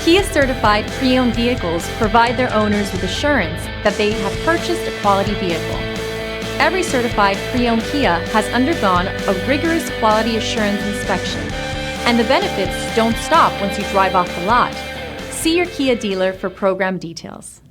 Kia-certified pre-owned vehicles provide their owners with assurance that they have purchased a quality vehicle. Every certified pre-owned Kia has undergone a rigorous quality assurance inspection, and the benefits don't stop once you drive off the lot. See your Kia dealer for program details.